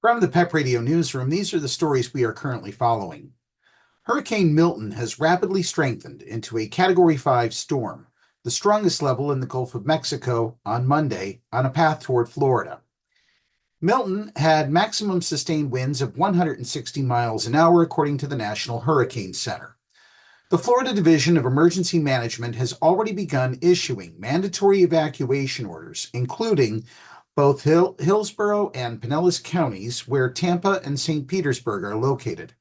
From the Pep Radio Newsroom, these are the stories we are currently following. Hurricane Milton has rapidly strengthened into a Category 5 storm, the strongest level in the Gulf of Mexico on Monday, on a path toward Florida. Milton had maximum sustained winds of 160 miles an hour, according to the National Hurricane Center. The Florida Division of Emergency Management has already begun issuing mandatory evacuation orders, including both Hillsborough and Pinellas counties, where Tampa and St. Petersburg are located.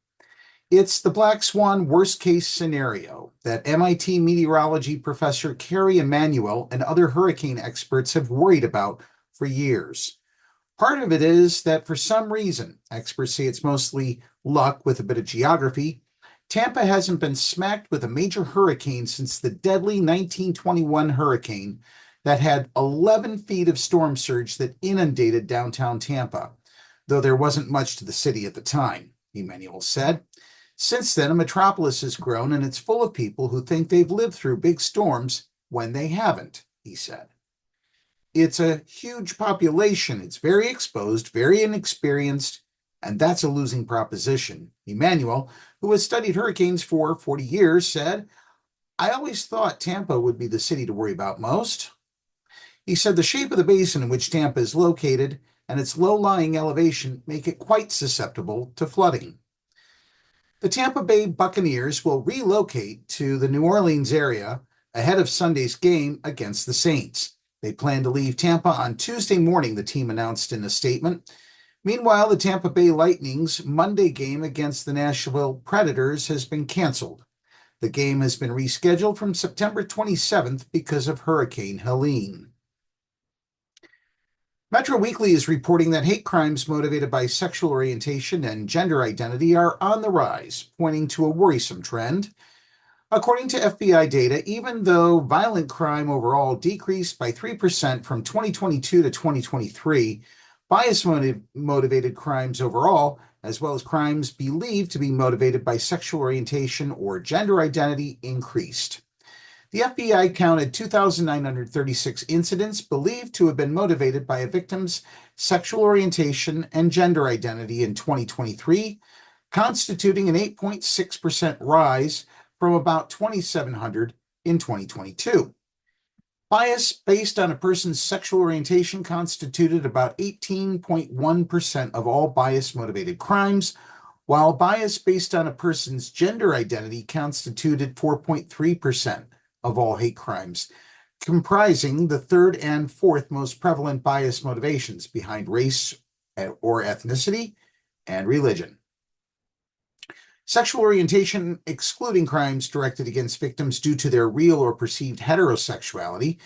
It's the Black Swan worst-case scenario that MIT meteorology professor Carrie Emanuel and other hurricane experts have worried about for years. Part of it is that for some reason, experts say it's mostly luck with a bit of geography, Tampa hasn't been smacked with a major hurricane since the deadly 1921 hurricane that had 11 feet of storm surge that inundated downtown Tampa, though there wasn't much to the city at the time, Emanuel said. Since then, a metropolis has grown, and it's full of people who think they've lived through big storms when they haven't, he said. It's a huge population. It's very exposed, very inexperienced, and that's a losing proposition. Emanuel, who has studied hurricanes for 40 years, said, "I always thought Tampa would be the city to worry about most." He said the shape of the basin in which Tampa is located and its low-lying elevation make it quite susceptible to flooding. The Tampa Bay Buccaneers will relocate to the New Orleans area ahead of Sunday's game against the Saints. They plan to leave Tampa on Tuesday morning, the team announced in a statement. Meanwhile, the Tampa Bay Lightning's Monday game against the Nashville Predators has been canceled. The game has been rescheduled from September 27th because of Hurricane Helene. Metro Weekly is reporting that hate crimes motivated by sexual orientation and gender identity are on the rise, pointing to a worrisome trend. According to FBI data, even though violent crime overall decreased by 3% from 2022 to 2023, bias-motivated crimes overall, as well as crimes believed to be motivated by sexual orientation or gender identity, increased. The FBI counted 2,936 incidents believed to have been motivated by a victim's sexual orientation and gender identity in 2023, constituting an 8.6% rise from about 2,700 in 2022. Bias based on a person's sexual orientation constituted about 18.1% of all bias-motivated crimes, while bias based on a person's gender identity constituted 4.3% of all hate crimes, comprising the third and fourth most prevalent bias motivations behind race or ethnicity and religion. Sexual orientation, excluding crimes directed against victims due to their real or perceived heterosexuality,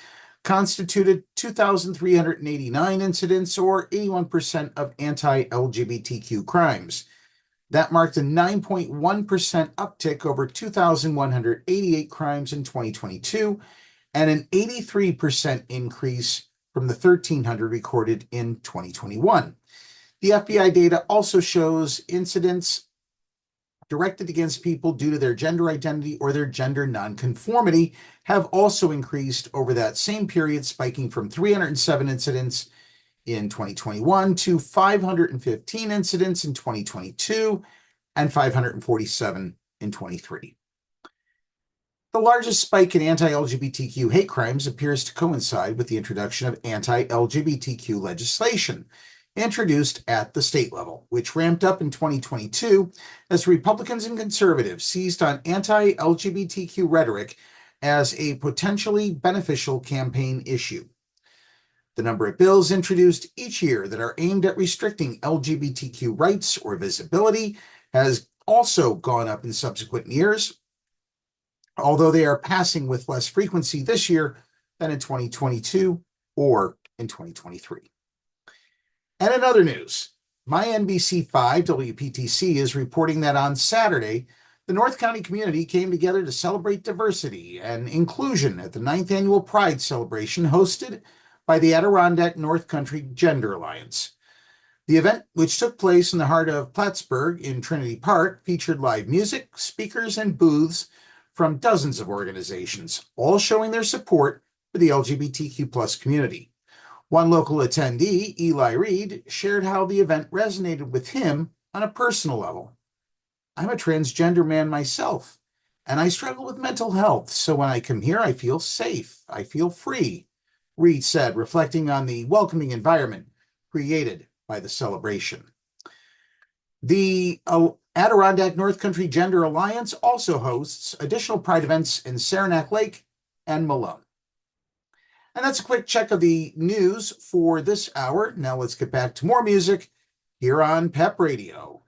constituted 2,389 incidents, or 81% of anti-LGBTQ crimes. That marked a 9.1% uptick over 2,188 crimes in 2022, and an 83% increase from the 1,300 recorded in 2021. The FBI data also shows incidents directed against people due to their gender identity or their gender nonconformity have also increased over that same period, spiking from 307 incidents in 2021 to 515 incidents in 2022 and 547 in 23. The largest spike in anti-LGBTQ hate crimes appears to coincide with the introduction of anti-LGBTQ legislation introduced at the state level, which ramped up in 2022 as Republicans and conservatives seized on anti-LGBTQ rhetoric as a potentially beneficial campaign issue. The number of bills introduced each year that are aimed at restricting LGBTQ rights or visibility has also gone up in subsequent years, although they are passing with less frequency this year than in 2022 or in 2023. And in other news, my NBC5 WPTC is reporting that on Saturday, the North County community came together to celebrate diversity and inclusion at the 9th Annual Pride Celebration hosted by the Adirondack North Country Gender Alliance. The event, which took place in the heart of Plattsburgh in Trinity Park, featured live music, speakers, and booths from dozens of organizations, all showing their support for the LGBTQ+ community. One local attendee, Eli Reed, shared how the event resonated with him on a personal level. I'm a transgender man myself, and I struggle with mental health, so when I come here, I feel safe. I feel free, Reed said, reflecting on the welcoming environment created by the celebration. The Adirondack North Country Gender Alliance also hosts additional Pride events in Saranac Lake and Malone. And that's a quick check of the news for this hour. Now let's get back to more music here on Pep Radio.